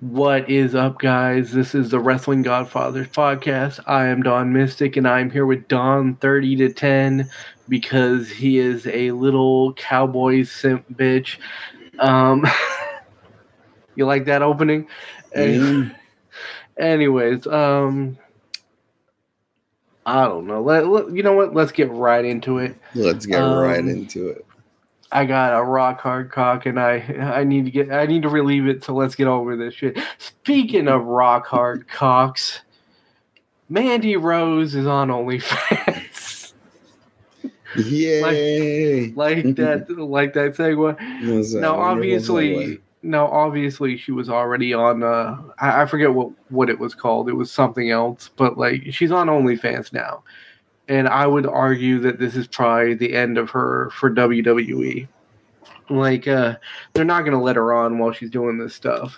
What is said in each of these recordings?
What is up, guys? This is the Wrestling Godfatherz podcast. I am Don Mystic, and I'm here with Don 30 to 10 because he is a little cowboy simp bitch. You like that opening? Anyways, I don't know. You know what? Let's get right into it. Let's get right into it. I got a rock hard cock, and I need to relieve it. So let's get over this shit. Speaking of rock hard cocks, MandyRose is on OnlyFans. Yay! like that segue. Now, obviously, she was already on. I forget what it was called. It was something else, but like she's on OnlyFans now. And I would argue that this is probably the end of her for WWE. Like, they're not going to let her on while she's doing this stuff.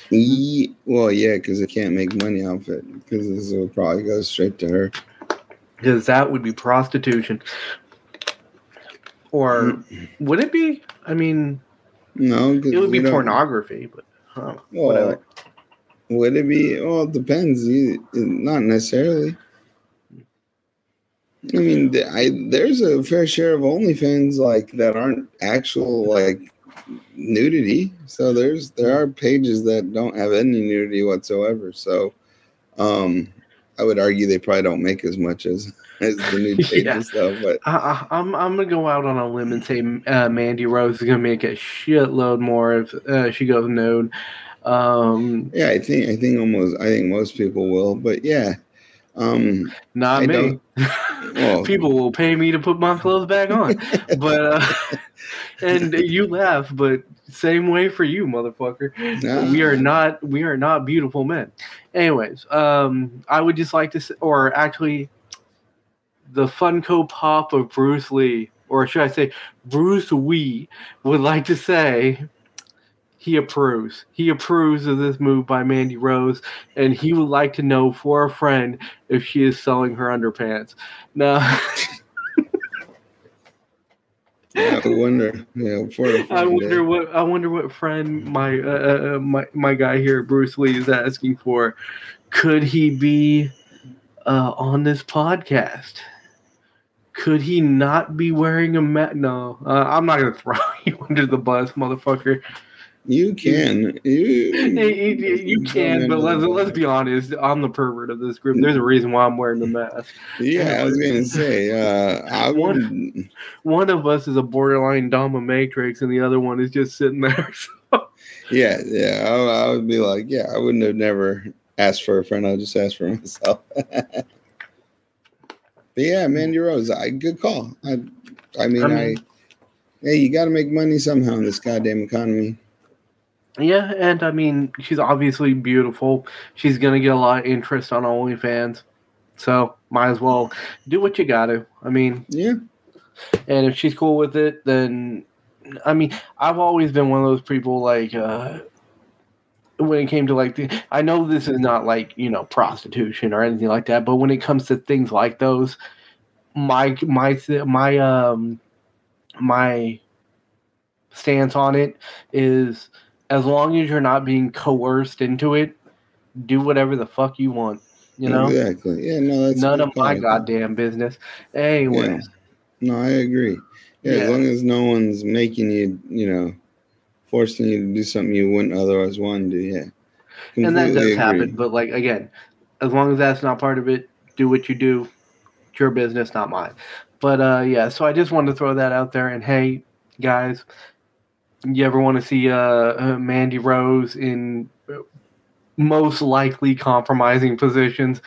Well, yeah, because they can't make money off it. Because this will probably go straight to her. Because that would be prostitution. Or would it be? I mean, no, it would be pornography, but whatever. Would it be? Well, it depends. Not necessarily. I mean, there's a fair share of OnlyFans like that aren't actual like nudity. So there are pages that don't have any nudity whatsoever. So, I would argue they probably don't make as much as the nude pages stuff. But I'm gonna go out on a limb and say MandyRose is gonna make a shitload more if she goes nude. Yeah, I think most people will. But yeah. Not me. Well, people will pay me to put my clothes back on, but and you laugh, but same way for you, motherfucker. Nah. We are not beautiful men. Anyways, I would just like to say, or actually, the Funko Pop of Bruce Lee, or should I say, Bruce Wee, would like to say. He approves. He approves of this move by MandyRose, and he would like to know for a friend if she is selling her underpants. Now, I wonder. Yeah, for a friend, I wonder what friend my guy here, Bruce Lee, is asking for. Could he be on this podcast? Could he not be wearing a No, I'm not gonna throw you under the bus, motherfucker. You can. You can, but let's be honest. I'm the pervert of this group. There's a reason why I'm wearing the mask. Yeah, I was going to say. One of us is a borderline dominatrix, and the other one is just sitting there. So. Yeah. I would be like, yeah, I wouldn't have never asked for a friend. I'll just ask for myself. But yeah, MandyRose, good call. I mean, you got to make money somehow in this goddamn economy. Yeah, and I mean, she's obviously beautiful. She's going to get a lot of interest on OnlyFans. So, might as well do what you got to. I mean, yeah. And if she's cool with it, then, I mean, I've always been one of those people, like, when it came to, like, I know this is not, like, prostitution or anything like that, but when it comes to things like those, my stance on it is, as long as you're not being coerced into it, do whatever the fuck you want. Exactly. Yeah, no, that's none of my goddamn business. Anyways. Yeah. No, I agree. Yeah, as long as no one's making you, forcing you to do something you wouldn't otherwise want to do. Yeah. And that does happen. But, like, again, as long as that's not part of it, do what you do. It's your business, not mine. But, yeah, so I just wanted to throw that out there. And, hey, guys, you ever want to see MandyRose in most likely compromising positions,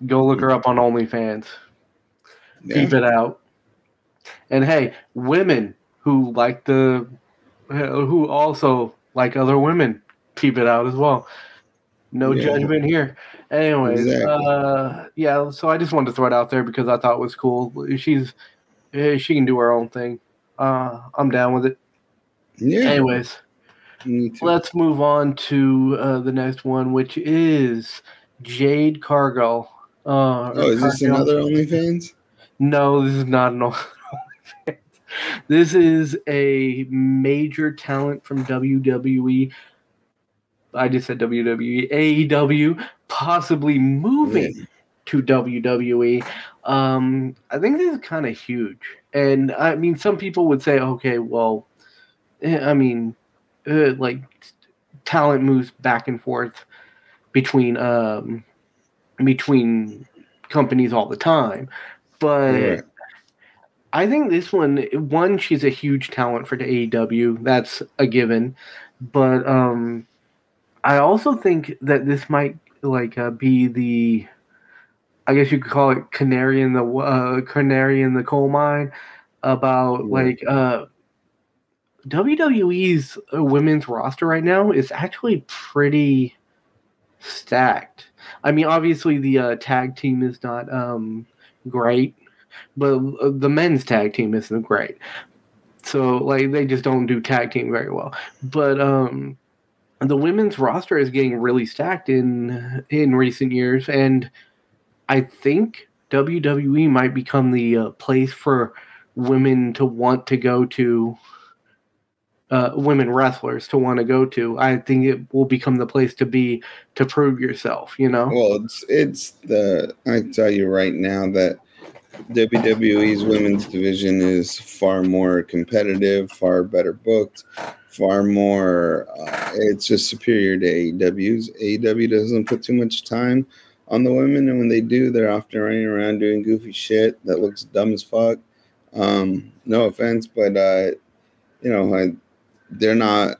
go look her up on OnlyFans. Yeah. Keep it out. And hey, women who also like other women, keep it out as well. No judgment here. Anyways, exactly. Yeah, so I just wanted to throw it out there because I thought it was cool. She can do her own thing. I'm down with it. Yeah. Anyways, let's move on to the next one, which is Jade Cargill. Is this another OnlyFans? No, this is not an OnlyFans. This is a major talent from WWE I just said WWE, AEW, possibly moving to WWE. I think this is kind of huge. And I mean, some people would say, okay, well, I mean, like talent moves back and forth between companies all the time. But I think this one, she's a huge talent for the AEW. That's a given. But I also think that this might be the, I guess you could call it canary in the coal mine about WWE's women's roster right now is actually pretty stacked. I mean, obviously the tag team is not great, but the men's tag team isn't great. So like they just don't do tag team very well. But the women's roster is getting really stacked in recent years, and I think WWE might become the place for women to want to go to. Women wrestlers to want to go to. I think it will become the place to be to prove yourself. You know. Well, I tell you right now that WWE's women's division is far more competitive, far better booked, far more. It's just superior to AEW's. AEW doesn't put too much time on the women, and when they do, they're often running around doing goofy shit that looks dumb as fuck. No offense, but they're not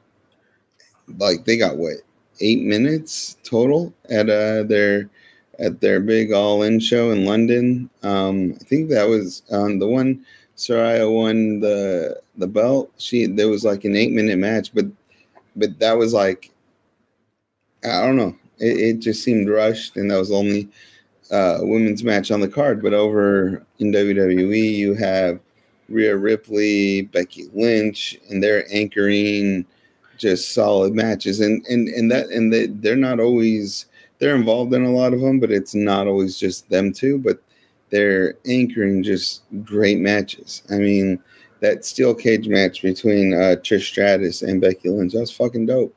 like they got 8 minutes total at their big all-in show in London. I think that was the one Saraya won the belt. There was like an 8-minute match, but that was like, I don't know. It just seemed rushed, and that was the only women's match on the card. But over in WWE, you have Rhea Ripley, Becky Lynch, and they're anchoring just solid matches, and they're not always. They're involved in a lot of them, but it's not always just them two, but they're anchoring just great matches. I mean, that steel cage match between Trish Stratus and Becky Lynch, that was fucking dope.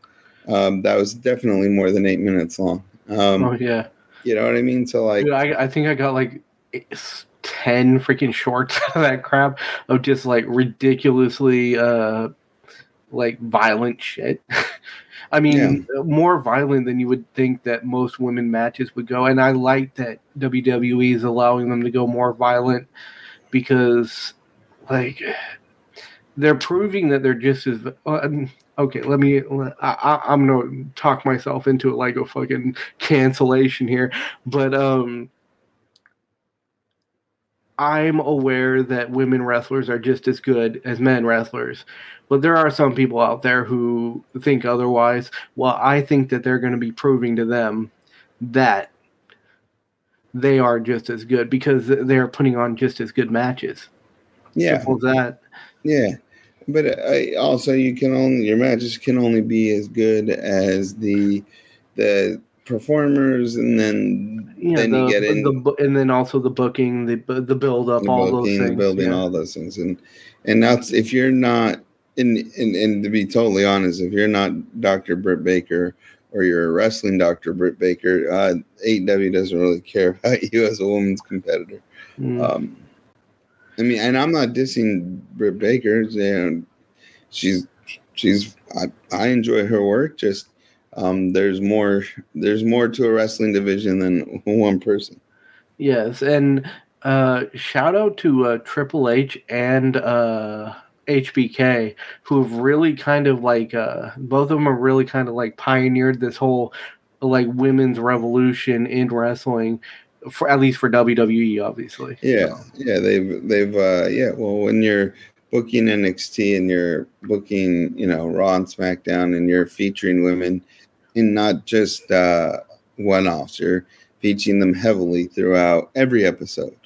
That was definitely more than 8 minutes long. Oh, yeah. You know what I mean? So, like... Dude, I think I got, 10 freaking shorts out of that crap of just, ridiculously, violent shit. I mean, more violent than you would think that most women matches would go. And I like that WWE is allowing them to go more violent because, they're proving that they're just as... okay, I'm going to talk myself into it like a fucking cancellation here. But I'm aware that women wrestlers are just as good as men wrestlers. But there are some people out there who think otherwise. Well, I think that they're going to be proving to them that they are just as good because they're putting on just as good matches. Yeah. Simple as that. Yeah. But also, your matches can only be as good as the performers, and then you get in, and then also the booking, the build up, all those things, building all those things, and that's if you're not and to be totally honest, if you're not Dr. Britt Baker or you're a wrestling Dr. Britt Baker, AEW doesn't really care about you as a woman's competitor. I mean, and I'm not dissing Britt Baker. I enjoy her work. Just there's more to a wrestling division than one person. Yes, and shout out to Triple H and HBK, who've really kind of both of them have really kind of pioneered this whole women's revolution in wrestling. At least for WWE, obviously. Yeah, they've well, when you're booking NXT and you're booking, Raw and SmackDown, and you're featuring women, and not just one-offs, you're featuring them heavily throughout every episode.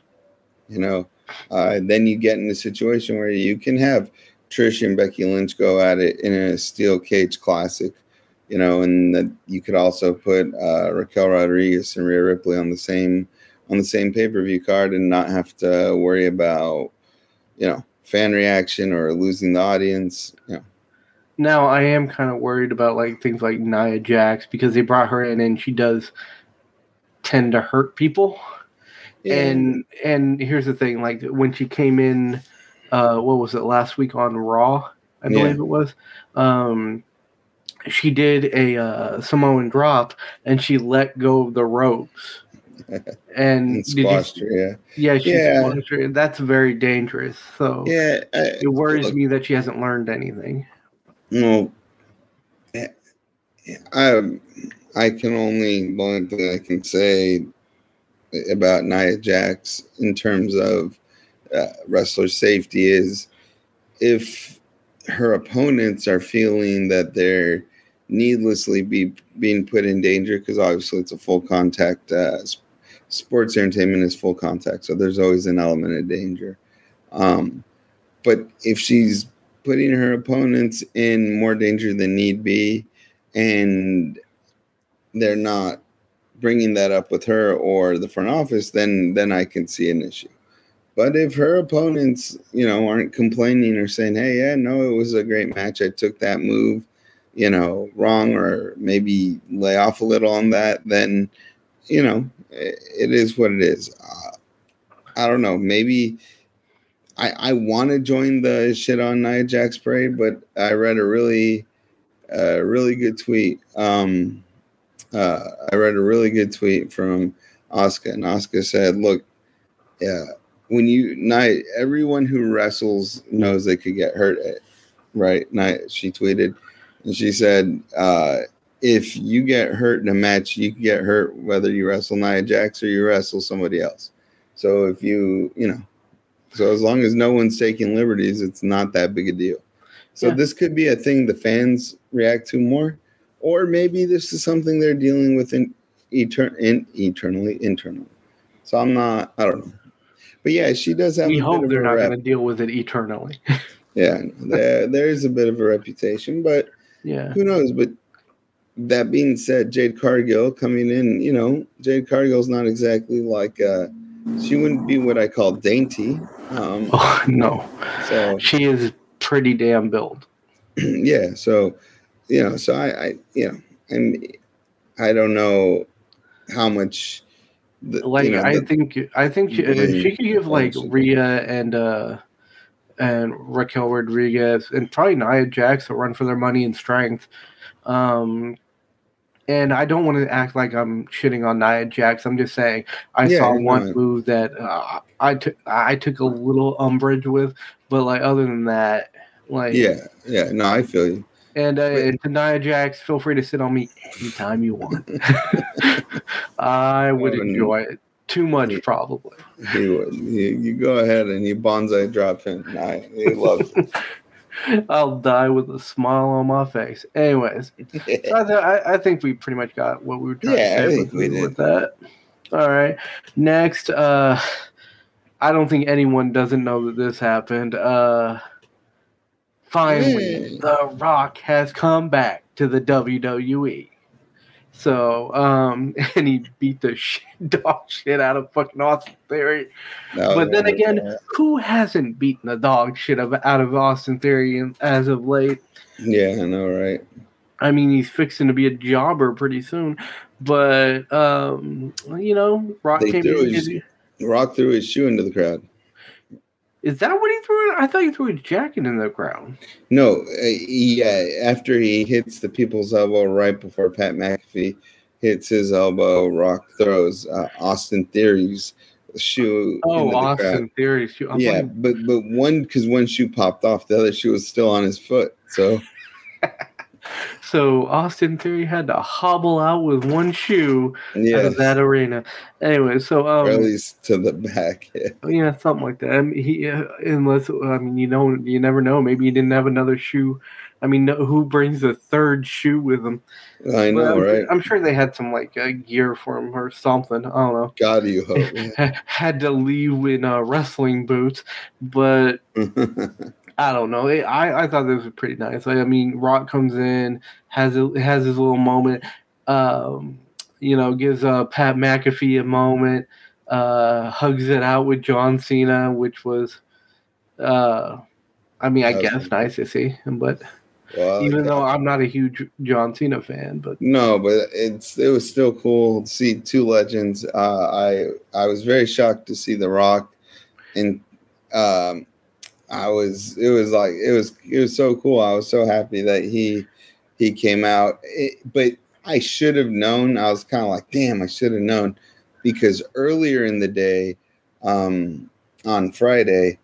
Then you get in a situation where you can have Trish and Becky Lynch go at it in a steel cage classic. And that you could also put Raquel Rodriguez and Rhea Ripley on the same pay-per-view card and not have to worry about, fan reaction or losing the audience. Now I am kind of worried about like things like Nia Jax because they brought her in and she does tend to hurt people. Yeah. And here's the thing, like when she came in, what was it, last week on Raw, I believe it was. She did a Samoan drop and she let go of the ropes. And squashed her, squashed her. That's very dangerous. So it worries me that she hasn't learned anything. No, I can only, one thing I can say about Nia Jax in terms of wrestler safety is if her opponents are feeling that they're needlessly being put in danger, because obviously it's a full contact sports entertainment is full contact, so there's always an element of danger. But if she's putting her opponents in more danger than need be, and they're not bringing that up with her or the front office, then I can see an issue. But if her opponents, aren't complaining or saying, hey, yeah, no, it was a great match, I took that move, wrong, or maybe lay off a little on that, then, it is what it is. I don't know. Maybe I want to join the shit on Nia Jax parade, but I read a really good tweet. I read a really good tweet from Asuka, and Asuka said, look, everyone who wrestles knows they could get hurt, right? She tweeted, and she said, if you get hurt in a match, you can get hurt whether you wrestle Nia Jax or you wrestle somebody else. So if so as long as no one's taking liberties, it's not that big a deal. So this could be a thing the fans react to more, or maybe this is something they're dealing with internally. So I don't know. But yeah, she does have. We hope they're not going to deal with it eternally. Yeah, there is a bit of a reputation, but who knows? But that being said, Jade Cargill coming in, Jade Cargill's not exactly like she wouldn't be what I call dainty. No. So she is pretty damn built. Yeah. So, so I don't know how much. I think she could give like Rhea and Raquel Rodriguez and probably Nia Jax a run for their money and strength. And I don't want to act like I'm shitting on Nia Jax. I'm just saying I saw one move that I took a little umbrage with, but like other than that, like no, I feel you. And to Nia Jax, feel free to sit on me anytime you want. I would enjoy it. Too much, probably. He would. You go ahead and you bonsai drop him. He loves it. I'll die with a smile on my face. Anyways, so I think we pretty much got what we were trying to say with that. All right. Next, I don't think anyone doesn't know that this happened. Finally, The Rock has come back to the WWE. So, and he beat the dog shit out of fucking Austin Theory. But then again, who hasn't beaten the dog shit out of Austin Theory as of late? Yeah, I know, right? I mean, he's fixing to be a jobber pretty soon. But, Rock Rock threw his shoe into the crowd. Is that what he threw? I thought he threw his jacket in the ground. No, after he hits the people's elbow right before Pat McAfee hits his elbow, Rock throws Austin Theory's shoe. Oh, Austin Theory's shoe. But because one shoe popped off, the other shoe was still on his foot. So. So Austin Theory had to hobble out with one shoe out of that arena. Anyway, so or at least to the back. Yeah, something like that. I mean, you never know. Maybe he didn't have another shoe. I mean, who brings a third shoe with them? I know, right? I'm sure they had some like gear for him or something. I don't know. God, you hope. Yeah. Had to leave in wrestling boots, but. I don't know. I thought this was pretty nice. Like, I mean, Rock comes in, has his little moment, gives Pat McAfee a moment, hugs it out with John Cena, which was, I guess nice to see. But Well, even though I'm not a huge John Cena fan, but no, but it was still cool to see two legends. I was very shocked to see The Rock, and it was so cool. I was so happy that he came out. But I should have known. I was kind of like, damn, I should have known, because earlier in the day, on Friday,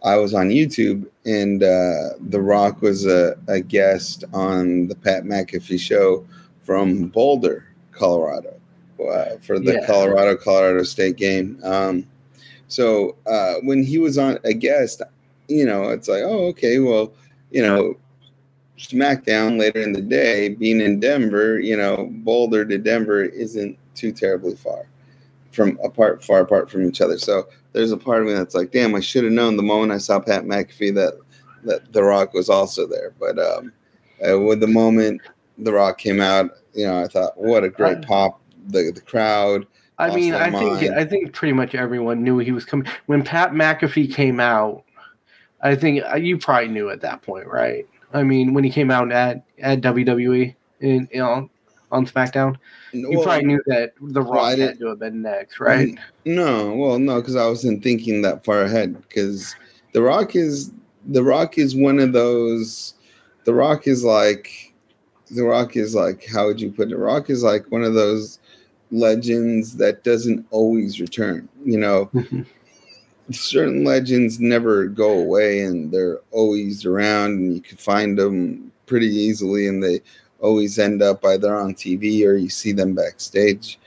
I was on YouTube, and The Rock was a guest on the Pat McAfee show from Boulder, Colorado, for the Colorado State game. So when he was on a guest, it's like, oh, okay, well, SmackDown later in the day, being in Denver, Boulder to Denver isn't too terribly far apart from each other. So there's a part of me that's like, damn, I should have known the moment I saw Pat McAfee that The Rock was also there. But with the moment The Rock came out, I thought, what a great pop. The crowd. I mean, I think pretty much everyone knew he was coming. When Pat McAfee came out, I think you probably knew at that point, right? I mean, when he came out at WWE on SmackDown, you probably knew that The Rock had to have been next, right? No, because I wasn't thinking that far ahead. Because The Rock is one of those. The Rock is like, how would you put it? The Rock is like one of those legends that doesn't always return. Certain legends never go away, and they're always around, and you can find them pretty easily, and they always end up either on TV or you see them backstage.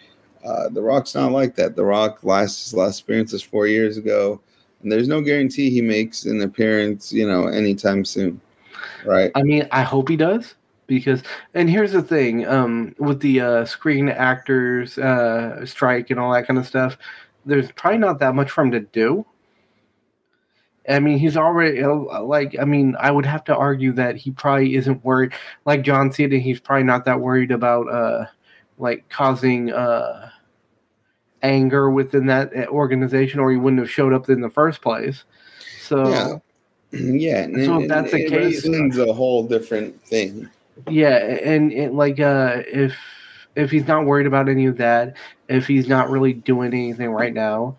The Rock's not like that. The Rock his last appearance was 4 years ago, and there's no guarantee he makes an appearance, anytime soon, right? I mean, I hope he does, and here's the thing, with the Screen Actors strike and all that kind of stuff, there's probably not that much for him to do. I mean, he's already, I would have to argue that he probably isn't worried. Like John Cena, he's probably not that worried about, causing anger within that organization, or he wouldn't have showed up in the first place. So, yeah. So if that's the case, wrestling's a whole different thing. Yeah, and if he's not worried about any of that, if he's not really doing anything right now,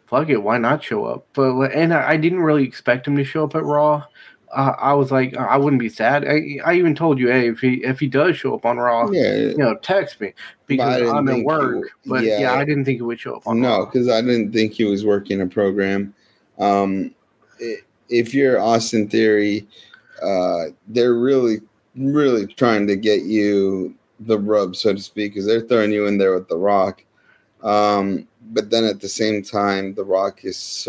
fuck it, why not show up? And I didn't really expect him to show up at Raw. I was like, I wouldn't be sad. I even told you, hey, if he does show up on Raw, text me, because I'm at work. I didn't think he would show up on Raw. No, because I didn't think he was working a program. If you're Austin Theory, they're really, really trying to get you the rub, so to speak, because they're throwing you in there with The Rock. But then at the same time, The Rock is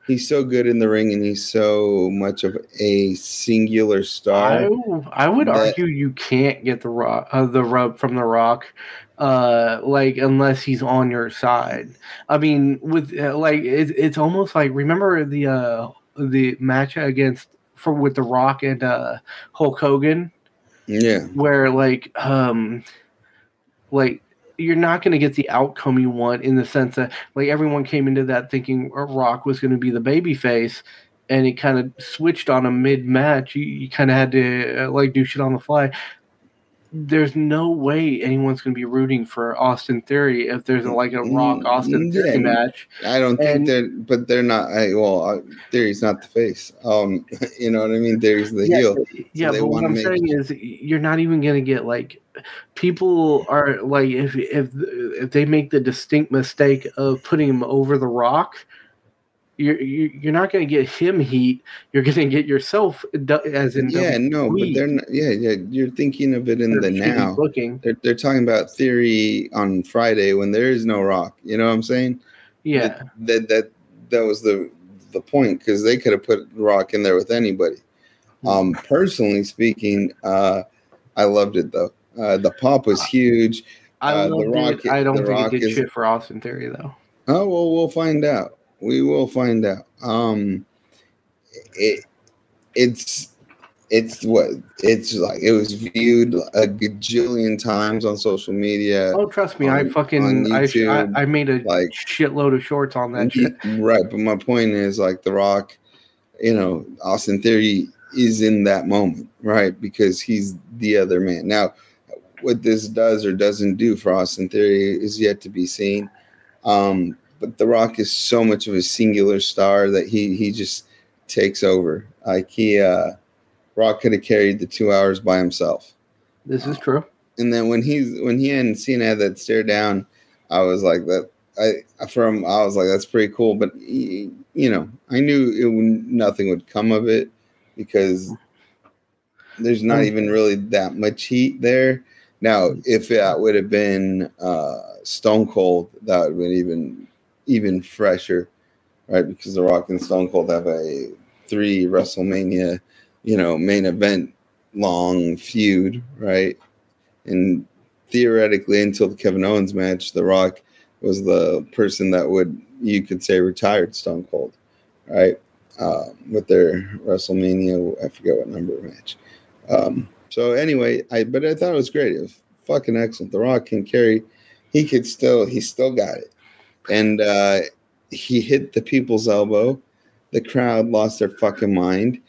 he's so good in the ring, and he's so much of a singular star. I would argue you can't get the rub from The Rock, unless he's on your side. I mean, with it's almost like, remember the match with The Rock and Hulk Hogan? Yeah, where you're not going to get the outcome you want, in the sense that everyone came into that thinking Rock was going to be the baby face, and it kind of switched on a mid-match. You kind of had to do shit on the fly. There's no way anyone's going to be rooting for Austin Theory if there's a Rock Austin Theory match. I don't think but they're not. Theory's not the face. You know what I mean? Theory's the heel. Yeah, but what I'm saying is, you're not even going to get people are if they make the distinct mistake of putting him over The Rock. You're not going to get him heat. You're going to get yourself, as in but they're not. You're thinking of it in the now. They're talking about Theory on Friday when there is no Rock. You know what I'm saying? Yeah. That was the point, because they could have put Rock in there with anybody. Personally speaking, I loved it though. The pop was huge. I loved it. I don't think it did shit for Austin Theory though. Oh well, we'll find out. We will find out. It's it was viewed a gajillion times on social media. Oh, trust me, I made a shitload of shorts on that shit. Right, but my point is, The Rock, Austin Theory is in that moment, right? Because he's the other man. Now, what this does or doesn't do for Austin Theory is yet to be seen. But The Rock is so much of a singular star that he just takes over. Like Rock could have carried the 2 hours by himself. This is true. And then when he and Cena had that stare down, I was like that's pretty cool. But you know, I knew nothing would come of it because there's not even really that much heat there. Now, if it would have been Stone Cold, that would have been even fresher, right? Because The Rock and Stone Cold have a 3 WrestleMania, main event long feud, right? And theoretically, until the Kevin Owens match, The Rock was the person that you could say retired Stone Cold, right? With their WrestleMania, I forget what number match. So anyway, I thought it was great. It was fucking excellent. The Rock can carry. He still got it. And he hit the people's elbow. The crowd lost their fucking mind.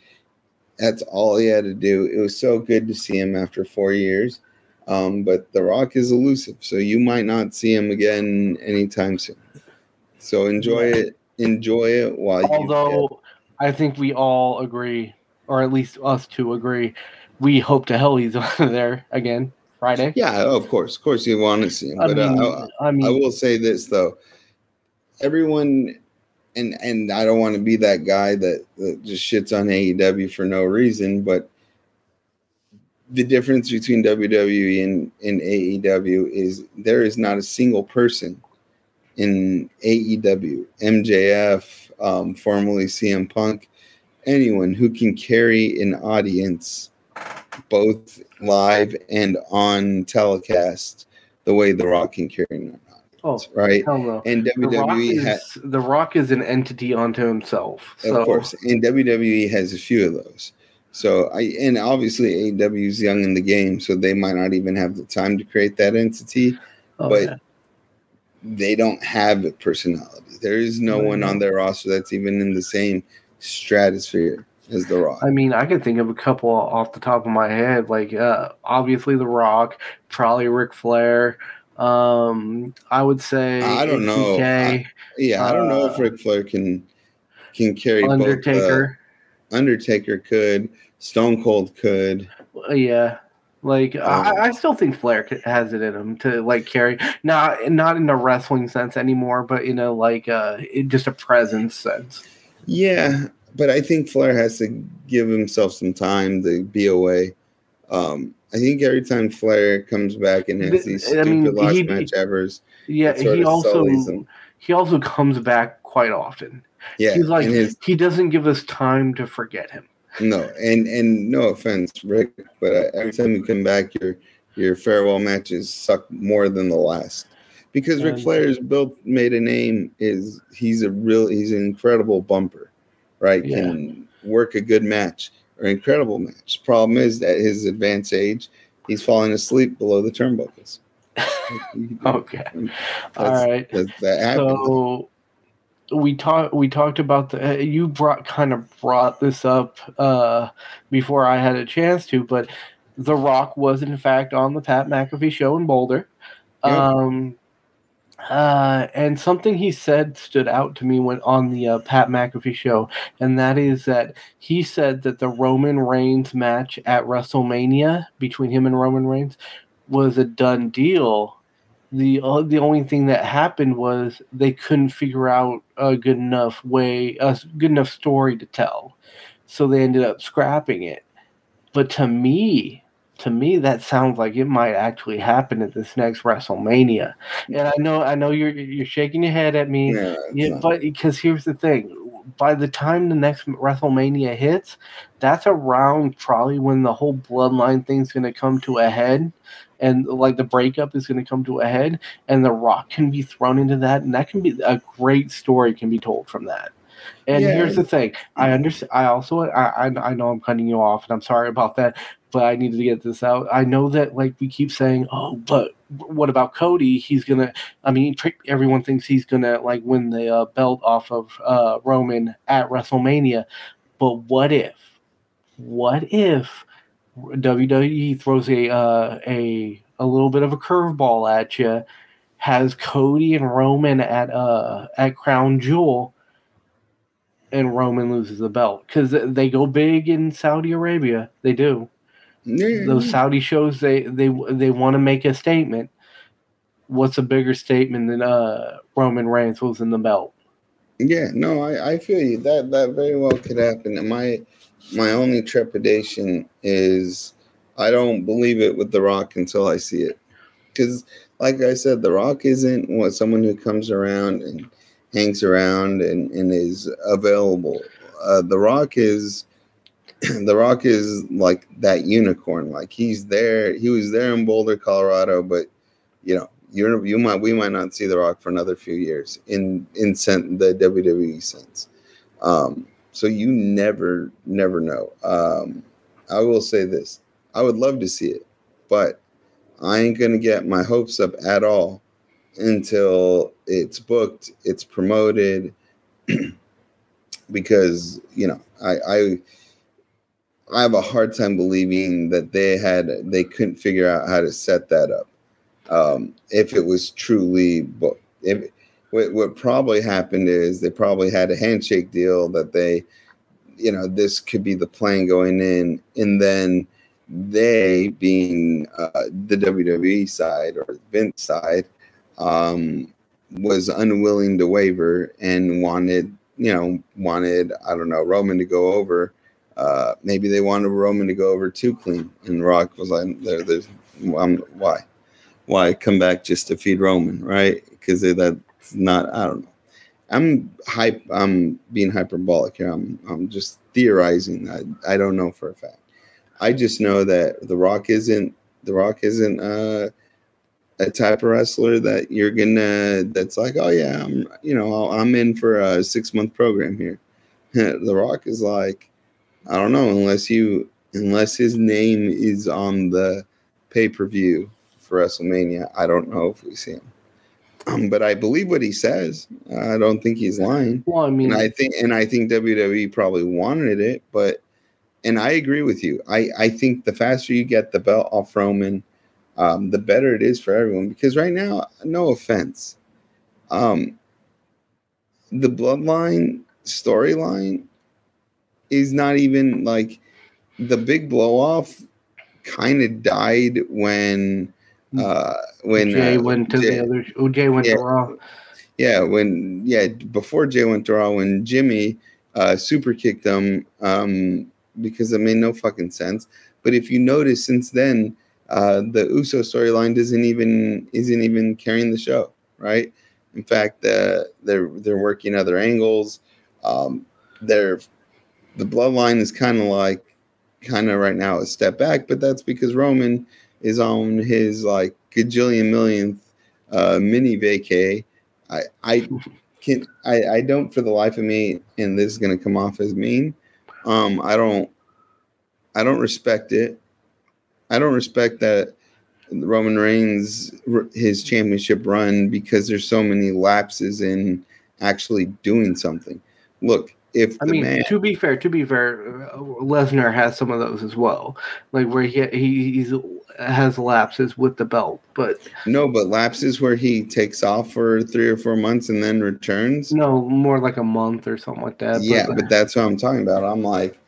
That's all he had to do. It was so good to see him after 4 years. But The Rock is elusive, so you might not see him again anytime soon. So enjoy it. Enjoy it while Although I think we all agree, or at least us two agree, we hope to hell he's there again Friday. Yeah, of course you want to see him. But I will say this though, everyone, and I don't want to be that guy that just shits on AEW for no reason, but the difference between WWE and AEW is there is not a single person in AEW, MJF, formerly CM Punk, anyone who can carry an audience both live and on telecast the way The Rock can carry an audience, right? Hell no. And WWE The Rock is an entity unto himself. So. Of course, and WWE has a few of those. So and obviously AEW is young in the game, so they might not even have the time to create that entity, but they don't have a personality. There is no one on their roster that's even in the same stratosphere as The Rock. I mean, I could think of a couple off the top of my head, like obviously The Rock, probably Ric Flair. I would say I don't know. I don't know if Ric Flair can carry Undertaker. Both. Undertaker could. Stone Cold could. Yeah. Like I still think Flair has it in him to like carry, not in a wrestling sense anymore, but like just a presence sense. Yeah, but I think Flair has to give himself some time to be away. I think every time Flair comes back and has these stupid last match evers, he also comes back quite often. Yeah, he's like he doesn't give us time to forget him. No, and no offense, Rick, but every time you come back, your farewell matches suck more than the last. Because Ric Flair's made a name. He's an incredible bumper, right? Yeah. Can work a good match or incredible match. Problem is, at his advanced age, he's falling asleep below the turnbuckles. Okay, all right. That happens. So we talked about you brought this up before I had a chance to, but The Rock was in fact on the Pat McAfee show in Boulder. Yep. And something he said stood out to me when on the Pat McAfee show, and that is that he said that the Roman Reigns match at WrestleMania between him and Roman Reigns was a done deal. The only thing that happened was they couldn't figure out a good enough story to tell, so they ended up scrapping it. But to me, that sounds like it might actually happen at this next WrestleMania. And I know you're shaking your head at me, but because here's the thing: by the time the next WrestleMania hits, that's around probably when the whole bloodline thing's going to come to a head. And like the breakup is going to come to a head, and The Rock can be thrown into that, and that can be a great story can be told from that. And here's the thing: I understand. I know I'm cutting you off, and I'm sorry about that, but I needed to get this out. I know that like we keep saying, oh, but what about Cody? He's gonna. I mean, everyone thinks he's gonna like win the belt off of Roman at WrestleMania, but what if what if WWE throws a little bit of a curveball at you, has Cody and Roman at Crown Jewel, and Roman loses the belt because they go big in Saudi Arabia. They do. Yeah. Those Saudi shows, they want to make a statement. What's a bigger statement than Roman Reigns losing the belt? Yeah, no, I feel you. That very well could happen. And my only trepidation is I don't believe it with The Rock until I see it. Because, like I said, The Rock isn't someone who comes around and hangs around and is available. The Rock is The Rock is like that unicorn. Like he's there. He was there in Boulder, Colorado, but you know, we might not see The Rock for another few years in the WWE sense. So you never know. I will say this: I would love to see it, but I ain't gonna get my hopes up at all until it's booked, it's promoted, because you know I have a hard time believing that they couldn't figure out how to set that up. If it was truly booked, what probably happened is they probably had a handshake deal that this could be the plan going in, and then they, being the WWE side or Vince side, was unwilling to waver and wanted I don't know, Roman to go over. Maybe they wanted Roman to go over too clean, and Rock was like, "There's why come back just to feed Roman, right?" Because that's not. I don't know. I'm being hyperbolic here. I'm just theorizing. I don't know for a fact. I just know that The Rock isn't a type of wrestler that that's like, oh yeah, I'm in for a 6-month program here. The Rock is like, I don't know, unless his name is on the pay-per-view for WrestleMania, I don't know if we see him. But I believe what he says. I don't think he's lying. Well, I mean, and I think WWE probably wanted it, and I agree with you. I think the faster you get the belt off Roman, the better it is for everyone. Because right now, no offense, the Bloodline storyline is not even like the big blow off. Kind of died when Jay went to Jay went to Raw. Yeah, before Jay went to Raw, when Jimmy super kicked him, because it made no fucking sense. But if you notice, since then, the Uso storyline isn't even carrying the show, right? In fact, they're working other angles. The Bloodline is kind of right now a step back, but that's because Roman is on his like gajillion millionth mini vacay. I don't for the life of me, and this is gonna come off as mean. I don't respect it. I don't respect that Roman Reigns, his championship run, because there's so many lapses in actually doing something. Look, to be fair, Lesnar has some of those as well, like where he has lapses with the belt, but lapses where he takes off for 3 or 4 months and then returns. No, more like a month or something like that. Yeah, but that's what I'm talking about. I'm like,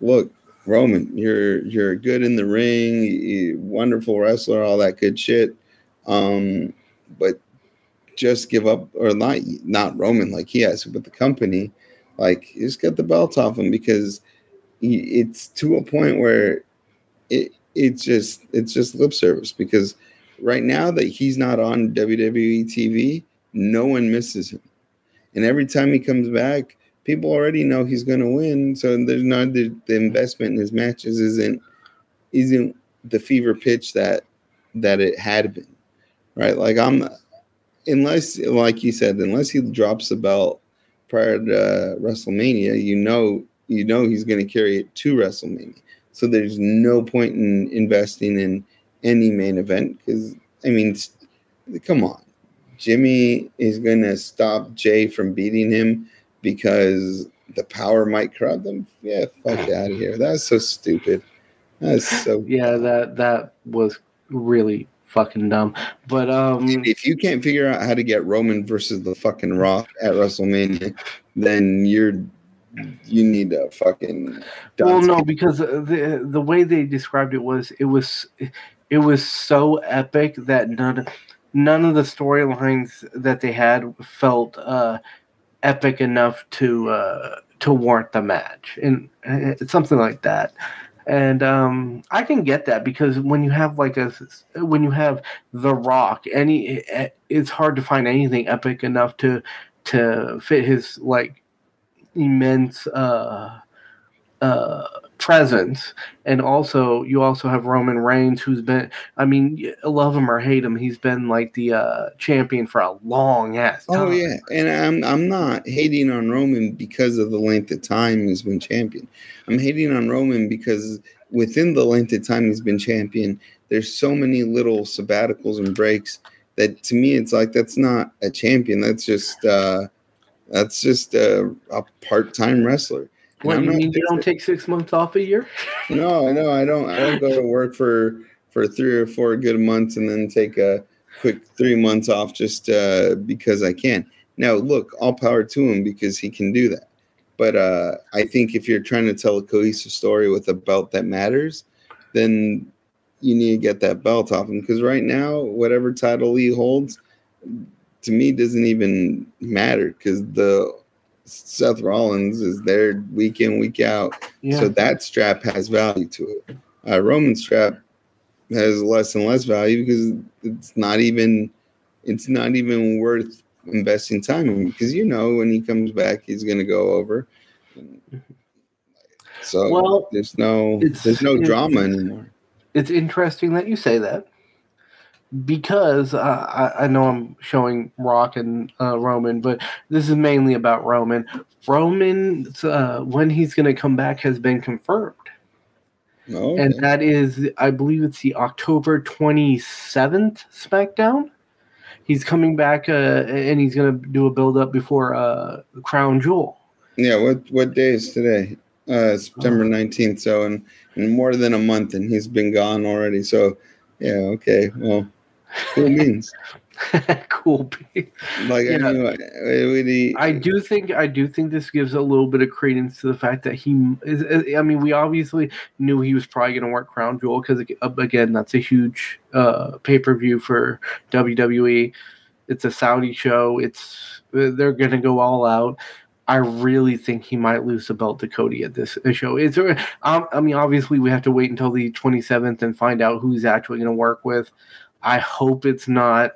look, Roman, you're good in the ring, wonderful wrestler, all that good shit. But just give up, or not Roman like he has, but the company, like, just get the belt off him, because it's to a point where it's just lip service. Because right now that he's not on WWE TV, no one misses him, and every time he comes back, people already know he's going to win. So there's not the investment in his matches isn't the fever pitch that it had been, right? Like unless, like you said, unless he drops the belt prior to WrestleMania, you know he's going to carry it to WrestleMania. So there's no point in investing in any main event, because I mean, come on, Jimmy is going to stop Jay from beating him because the power might corrupt them. Yeah, fuck out of here. That's so stupid. That's so dumb. that was really fucking dumb. But if you can't figure out how to get Roman versus the fucking Rock at WrestleMania, then you need a fucking. Well, no, because the way they described it was so epic that none of the storylines that they had felt epic enough to warrant the match, and it's something like that. And I can get that, because when you have The Rock, it's hard to find anything epic enough to fit his like immense presence. And also you also have Roman Reigns, who's been, I mean, love him or hate him, he's been like the champion for a long ass time. Oh yeah, and I'm not hating on Roman because of the length of time he's been champion. I'm hating on Roman because within the length of time he's been champion, there's so many little sabbaticals and breaks that to me it's like that's not a champion. That's just a part-time wrestler. What, you mean you don't take 6 months off a year? No, I don't go to work for 3 or 4 good months and then take a quick 3 months off just because I can. Now, look, all power to him because he can do that. But I think if you're trying to tell a cohesive story with a belt that matters, then you need to get that belt off him. Because right now, whatever title he holds, to me, doesn't even matter. Because the Seth Rollins is there week in, week out. Yeah. So that strap has value to it. Roman's strap has less and less value because it's not even worth investing time in, because when he comes back he's going to go over. So there's no drama anymore. It's interesting that you say that, because I know I'm showing Rock and Roman, but this is mainly about Roman. Roman's when he's going to come back has been confirmed. Oh, okay. And that is, I believe it's the October 27th SmackDown. He's coming back and he's going to do a build-up before Crown Jewel. Yeah, what day is today? September 19th. So in more than a month, and he's been gone already. So, yeah, okay. Well, cool beans. Cool beans. Like, yeah. I do think this gives a little bit of credence to the fact that he is. I mean, we obviously knew he was probably going to work Crown Jewel because, again, that's a huge pay-per-view for WWE. It's a Saudi show. They're going to go all out. I really think he might lose the belt to Cody at this show. I mean, obviously, we have to wait until the 27th and find out who he's actually going to work with. I hope it's not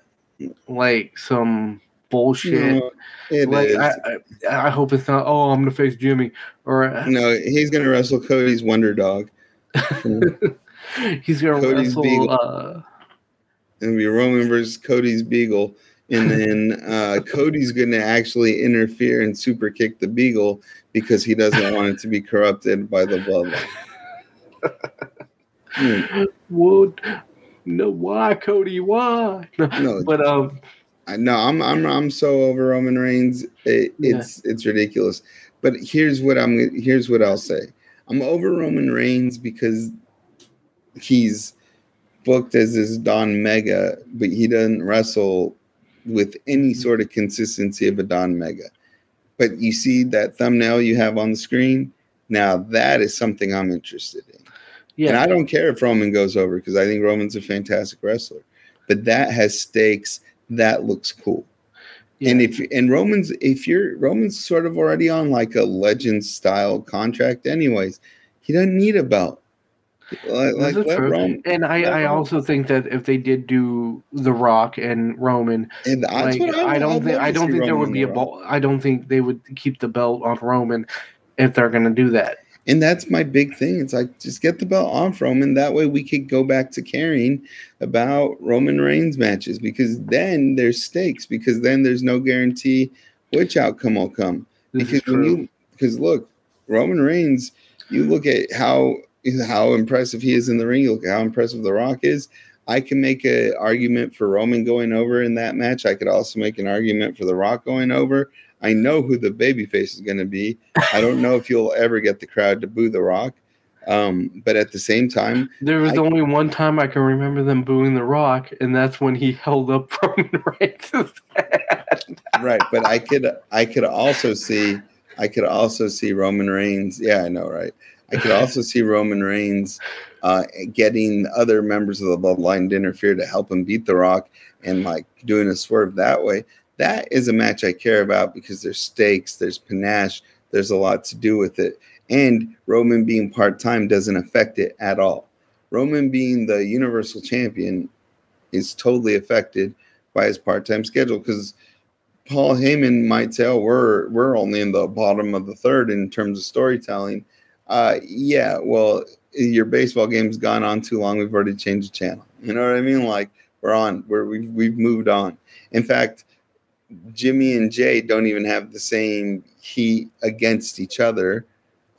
like some bullshit. No, it is. I hope it's not, I'm going to face Jimmy. No, he's going to wrestle Cody's Wonder Dog. He's going to wrestle... It'll be Roman versus Cody's Beagle. And then Cody's going to actually interfere and super kick the Beagle because he doesn't want it to be corrupted by the bloodline. What? No, why, Cody? Why? No, but no, I'm so over Roman Reigns. It's ridiculous. But here's what I'll say. I'm over Roman Reigns because he's booked as this Don Mega, but he doesn't wrestle with any sort of consistency of a Don Mega. But you see that thumbnail you have on the screen? Now that is something I'm interested in. Yeah. And I don't care if Roman goes over because I think Roman's a fantastic wrestler. But that has stakes. That looks cool. Yeah. And Roman's sort of already on like a legend style contract anyways. He doesn't need a belt. Let Roman, and I also think that if they did do The Rock and Roman, and I don't think there would be a belt. I don't think they would keep the belt on Roman if they're going to do that. And that's my big thing. It's like, just get the belt off Roman. That way we could go back to caring about Roman Reigns matches, because then there's stakes, because then there's no guarantee which outcome will come. Because look, Roman Reigns, you look at how impressive he is in the ring. You look at how impressive The Rock is. I can make an argument for Roman going over in that match. I could also make an argument for The Rock going over. I know who the babyface is going to be. I don't know if you'll ever get the crowd to boo The Rock. But at the same time, there was only one time I can remember them booing The Rock, and that's when he held up Roman Reigns' head. Right, but I could also see Roman Reigns. Yeah, I know, right? I could also see Roman Reigns getting other members of the bloodline to interfere to help him beat The Rock and like doing a swerve that way. That is a match I care about because there's stakes, there's panache, there's a lot to do with it. And Roman being part-time doesn't affect it at all. Roman being the Universal Champion is totally affected by his part-time schedule because Paul Heyman might say, oh, we're only in the bottom of the third in terms of storytelling. Yeah, well, your baseball game's gone on too long. We've already changed the channel. You know what I mean? Like we've moved on. In fact, Jimmy and Jay don't even have the same heat against each other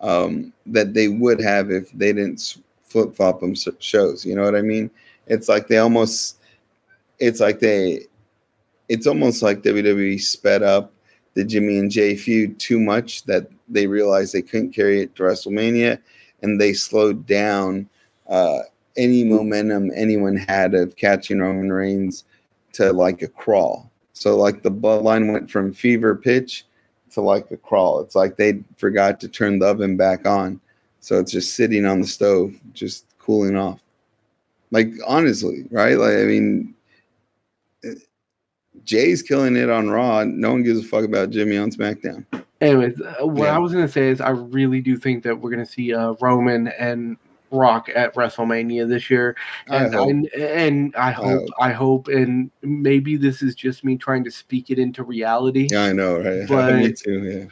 that they would have if they didn't flip-flop them shows. You know what I mean? It's almost like WWE sped up the Jimmy and Jay feud too much that they realized they couldn't carry it to WrestleMania, and they slowed down any momentum anyone had of catching Roman Reigns to like a crawl. So like the bloodline went from fever pitch to like a crawl. It's like they forgot to turn the oven back on. So it's just sitting on the stove, just cooling off. Like, honestly, right? Like, I mean, Jay's killing it on Raw. No one gives a fuck about Jimmy on SmackDown. Anyways, what I was going to say is I really do think that we're going to see Roman and Rock at WrestleMania this year. And I hope, and maybe this is just me trying to speak it into reality. Yeah, I know, right? But me too, yeah.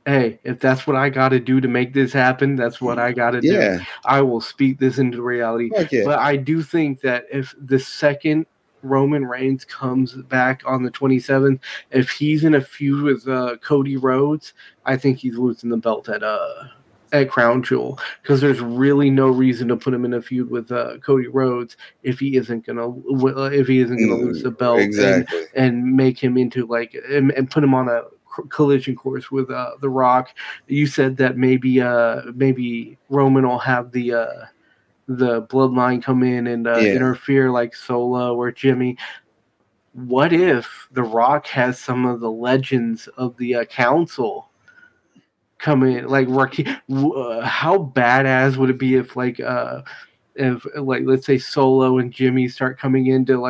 Hey, if that's what I got to do to make this happen, that's what I got to do. I will speak this into reality. Yeah. But I do think that if the second Roman Reigns comes back on the 27th, if he's in a feud with Cody Rhodes, I think he's losing the belt at Crown Jewel, because there's really no reason to put him in a feud with Cody Rhodes if he isn't gonna lose the belt and make him into like and put him on a collision course with The Rock. You said that maybe Roman will have the bloodline come in and interfere like Solo or Jimmy. What if The Rock has some of the legends of the council come in, like Rocky? How badass would it be if let's say Solo and Jimmy start coming in to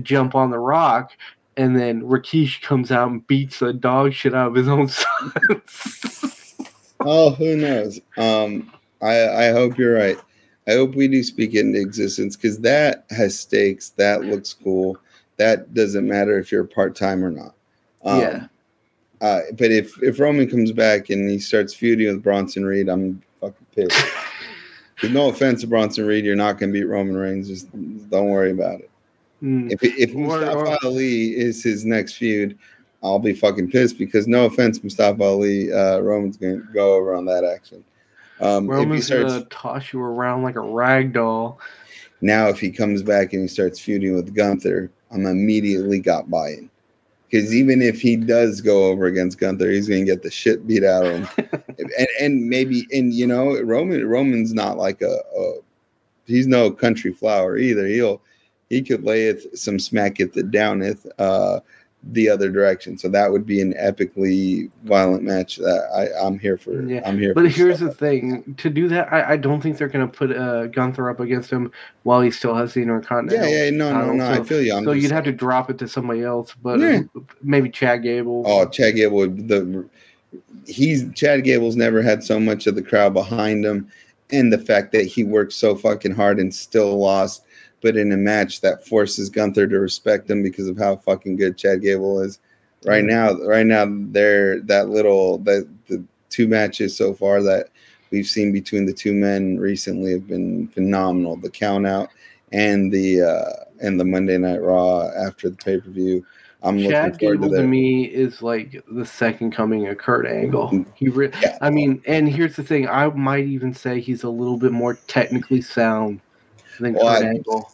jump on The Rock, and then Rikishi comes out and beats the dog shit out of his own son. Oh, who knows? I hope you're right. I hope we do speak it into existence, because that has stakes. That looks cool. That doesn't matter if you're part-time or not. But if Roman comes back and he starts feuding with Bronson Reed, I'm fucking pissed. Because no offense to Bronson Reed, you're not going to beat Roman Reigns. Just don't worry about it. If Mustafa Ali is his next feud, I'll be fucking pissed, because no offense, Mustafa Ali, Roman's going to go over on that action. Roman's going to toss you around like a rag doll. Now, if he comes back and he starts feuding with Gunther, I'm immediately got buy-in. Because even if he does go over against Gunther, he's going to get the shit beat out of him. Roman's not like he's no country flower either. He could lay some smack it that downeth the other direction. So that would be an epically violent match that I'm here for. Yeah. I'm here. But here's the thing: to do that, I don't think they're going to put Gunther up against him while he still has the Intercontinental. No. So, I feel you. So you'd have to drop it to somebody else, but maybe Chad Gable. Oh, Chad Gable. Chad Gable's never had so much of the crowd behind him, and the fact that he worked so fucking hard and still lost. But in a match that forces Gunther to respect him because of how fucking good Chad Gable is. Right now, the two matches so far that we've seen between the two men recently have been phenomenal. The count out and the Monday Night Raw after the pay-per-view. Chad Gable to me is like the second coming of Kurt Angle. And here's the thing: I might even say he's a little bit more technically sound than Kurt Angle.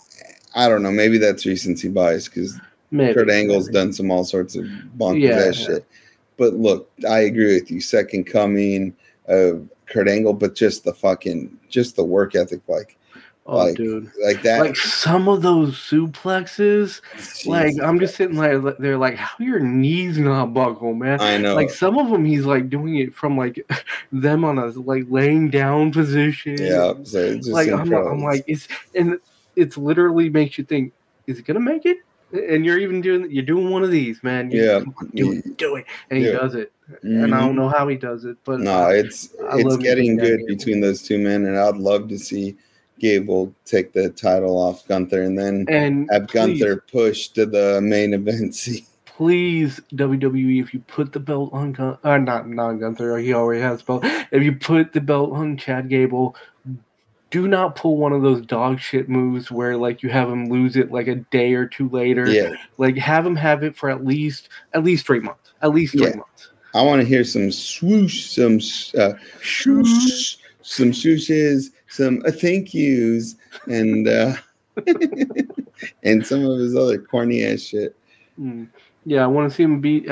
I don't know. Maybe that's recency bias because Kurt Angle's done some all sorts of bonkers ass shit. But look, I agree with you. Second coming of Kurt Angle, but just the work ethic, dude, like that. Like some of those suplexes, Jesus, like I'm just sitting there, like, how your knees not buckle, man? I know. Like some of them, he's like doing it from like them on a like laying down position. Yeah, so it's just like I'm like it's literally makes you think, is it gonna make it? And you're doing one of these, man. Do it, and he does it. Mm-hmm. And I don't know how he does it, but no, it's getting good between those two men, and I'd love to see Gable take the title off Gunther and then have Gunther push to the main event. Please, WWE, if you put the belt on not Gunther, he already has the belt. If you put the belt on Chad Gable, do not pull one of those dog shit moves where like you have him lose it like a day or two later. Yeah. Like have him have it for at least 3 months. At least 3 months. I want to hear some swoosh, some swoosh, some swooshes, some thank yous, and and some of his other corny ass shit. Yeah, I want to see him beat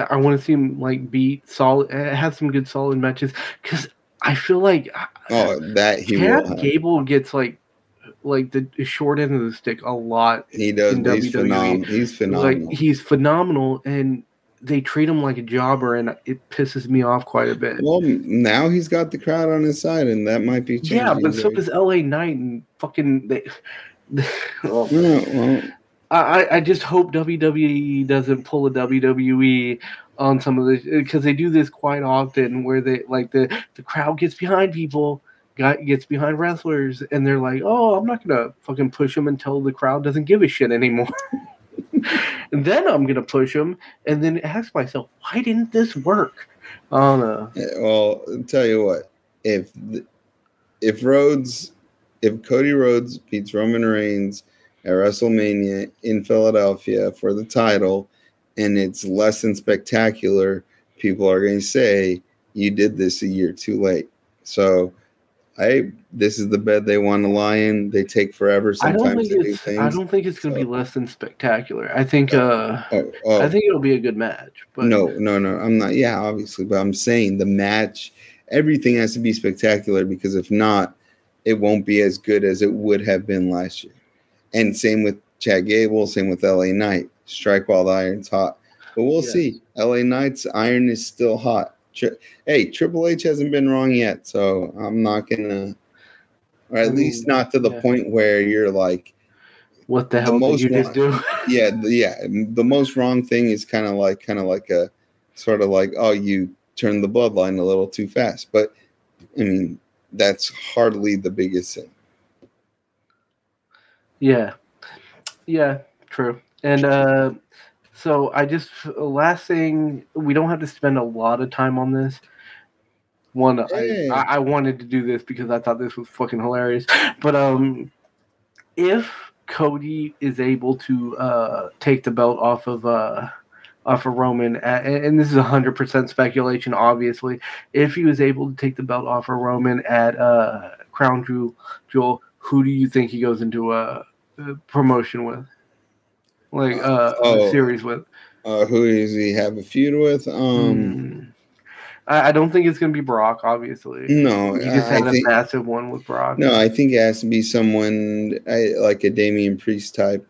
solid. Have some good solid matches because I feel like Chad Gable gets like the short end of the stick a lot. He does. He's phenomenal. Like he's phenomenal, and they treat him like a jobber, and it pisses me off quite a bit. Well, now he's got the crowd on his side, and that might be changing. Yeah, but so does LA Knight, and fucking I just hope WWE doesn't pull a WWE on some of this, because they do this quite often where they like the crowd gets behind people, gets behind wrestlers, and they're like, oh, I'm not gonna fucking push them until the crowd doesn't give a shit anymore. And then I'm gonna push them, and then ask myself, why didn't this work? I don't know. Well, I'll tell you what, if Cody Rhodes beats Roman Reigns at WrestleMania in Philadelphia for the title, and it's less than spectacular, people are going to say you did this a year too late. So, this is the bed they want to lie in. They take forever sometimes to do things. I don't think it's going to be less than spectacular. I think I think it'll be a good match. But no, I'm not. Yeah, obviously, but I'm saying the match, everything has to be spectacular, because if not, it won't be as good as it would have been last year. And same with Chad Gable, same with LA Knight. Strike while the iron's hot. But we'll see. LA Knight's iron is still hot. Hey, Triple H hasn't been wrong yet, so I'm not going to, or at least not to the point where you're like, what the hell did you just do? Yeah. The most wrong thing is kind of like a sort of like, oh, you turned the bloodline a little too fast. But, I mean, that's hardly the biggest thing. Yeah, true. And so last thing, we don't have to spend a lot of time on this. I wanted to do this because I thought this was fucking hilarious. But if Cody is able to take the belt off of Roman, and this is 100% speculation, obviously, if he was able to take the belt off of Roman at Crown Jewel, who do you think he goes into a promotion with? Like a series with? Who does he have a feud with? I don't think it's going to be Brock, obviously. No. He just had a massive one with Brock. No, I think it has to be someone like a Damian Priest type.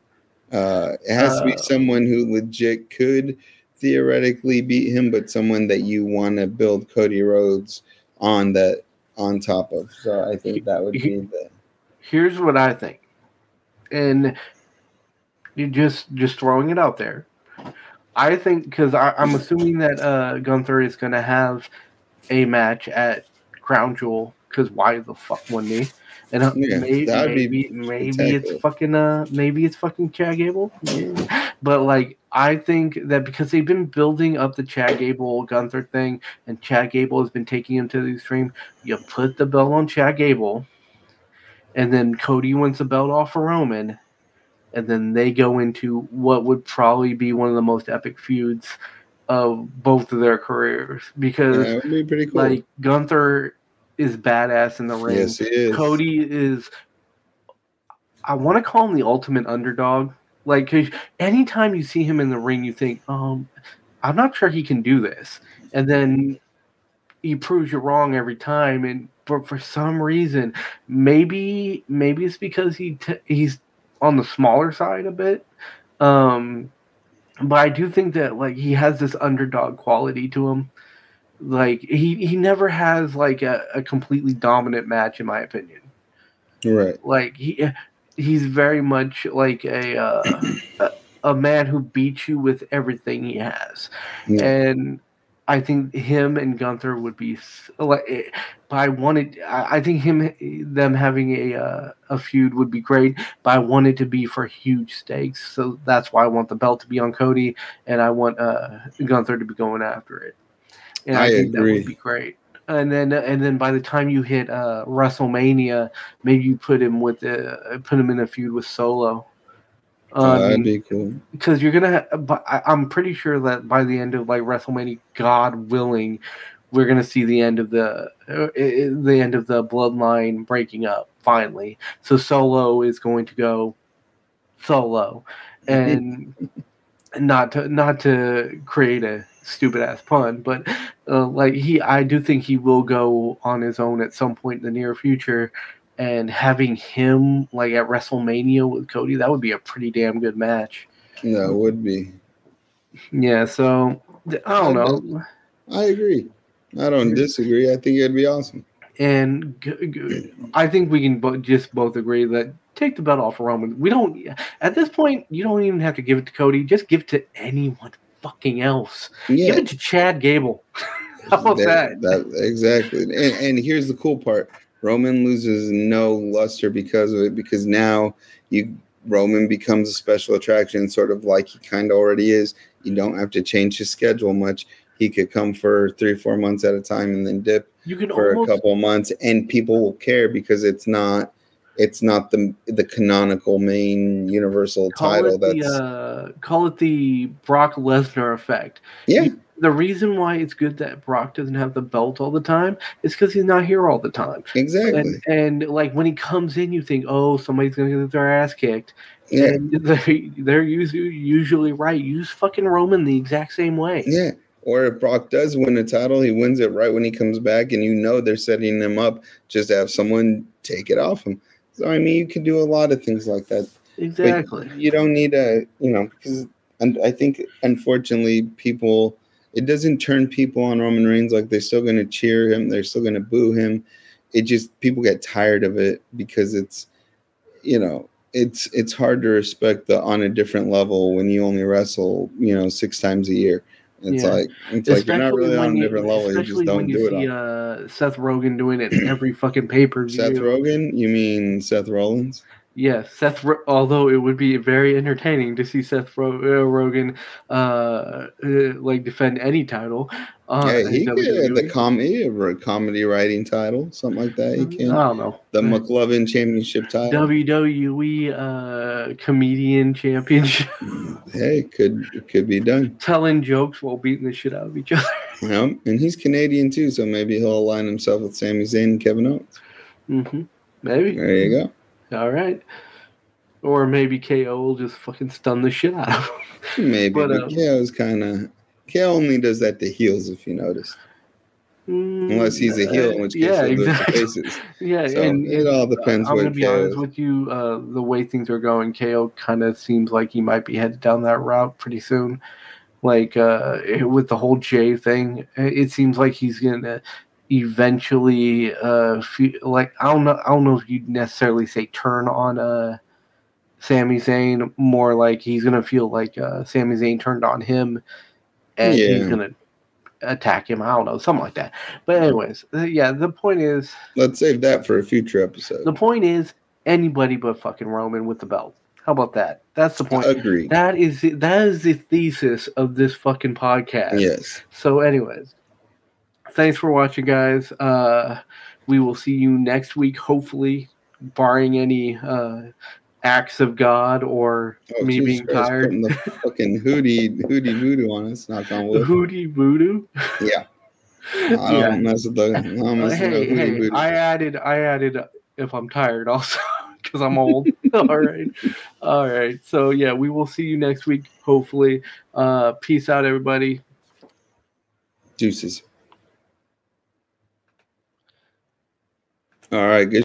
It has to be someone who legit could theoretically beat him, but someone that you want to build Cody Rhodes on top of. So I think that would be the... Here's what I think. And you just throwing it out there. I think, because I'm assuming that Gunther is going to have a match at Crown Jewel, because why the fuck wouldn't he? And maybe it's fucking Chad Gable. Yeah. But like, I think that because they've been building up the Chad Gable Gunther thing, and Chad Gable has been taking him to the extreme, you put the belt on Chad Gable, and then Cody wins the belt off of Roman, and then they go into what would probably be one of the most epic feuds of both of their careers. Because it would be pretty cool. Like, Gunther is badass in the ring. Yes, he is. Cody is I want to call him the ultimate underdog. Like, 'cause anytime you see him in the ring, you think, I'm not sure he can do this. And then he proves you wrong every time. And for some reason, maybe it's because he's on the smaller side a bit. But I do think that like he has this underdog quality to him. Like he never has like a completely dominant match, in my opinion. Right. Like he's very much like a man who beats you with everything he has, and I think him and Gunther would be like. But I think them having a feud would be great. But I want it to be for huge stakes, so that's why I want the belt to be on Cody, and I want Gunther to be going after it. And I think agree. That would be great. And then by the time you hit WrestleMania, maybe you put him in a feud with Solo. That'd be cool. Because you're gonna. I'm pretty sure that by the end of like WrestleMania, God willing, we're gonna see the end of the bloodline breaking up finally. So Solo is going to go solo, and not to create a stupid ass pun, but I do think he will go on his own at some point in the near future. And having him like at WrestleMania with Cody, that would be a pretty damn good match. Yeah, it would be. Yeah, so I don't know. I agree. I don't disagree. I think it'd be awesome. And I think we can both agree that take the belt off of Roman. We don't at this point. You don't even have to give it to Cody. Just give it to anyone fucking else. Yeah. Give it to Chad Gable. How about that? Exactly. And here's the cool part. Roman loses no luster because of it, because now Roman becomes a special attraction, sort of like he kind of already is. You don't have to change his schedule much. He could come for 3-4 months at a time and then dip for a couple of months, and people will care because it's not the canonical main universal title. Call it the Brock Lesnar effect. Yeah. The reason why it's good that Brock doesn't have the belt all the time is because he's not here all the time. Exactly. And like when he comes in, you think, oh, somebody's going to get their ass kicked. Yeah. And they're usually right. Use fucking Roman the exact same way. Yeah. Or if Brock does win a title, he wins it right when he comes back, and they're setting him up just to have someone take it off him. So, I mean, you can do a lot of things like that. Exactly. But you don't need because I think, unfortunately, it doesn't turn people on Roman Reigns. Like, they're still going to cheer him. They're still going to boo him. It just, people get tired of it because it's hard to respect on a different level when you only wrestle, 6 times a year. It's like you're not really on a different level. You just don't do it. Seth Rogen doing it every fucking pay-per-view. Seth Rogen? You mean Seth Rollins? Yes, although it would be very entertaining to see Seth Rogen defend any title. Yeah, he could the comedy writing title, something like that. He can. I don't know. The McLovin Championship title. WWE Comedian Championship. Hey, it could be done. Telling jokes while beating the shit out of each other. Yeah, and he's Canadian too, so maybe he'll align himself with Sami Zayn and Kevin Owens. Mm-hmm. Maybe. There you go. All right. Or maybe KO will just fucking stun the shit out of him. Maybe, but KO's KO only does that to heels, if you notice. Unless he's a heel, in which case he'll do it to faces. Yeah, so and it all depends. I'm going to be honest with you. The way things are going, KO kind of seems like he might be headed down that route pretty soon. Like with the whole Jay thing, it seems like he's going to eventually I don't know if you'd necessarily say turn on Sami Zayn, more like he's gonna feel like Sami Zayn turned on him and he's gonna attack him. I don't know, something like that. But anyways, the point is, let's save that for a future episode. The point is, anybody but fucking Roman with the belt. How about that? That's the point. Agreed. That is the thesis of this fucking podcast. Yes. So anyways, thanks for watching, guys. We will see you next week, hopefully, barring any acts of God or me being tired. Putting the fucking hootie voodoo on us. Knock on wood. Hootie voodoo. Yeah. I don't mess with the. Hey, I added. If I'm tired, also. because I'm old. All right. So yeah, we will see you next week. Hopefully. Peace out, everybody. Deuces. All right. Good.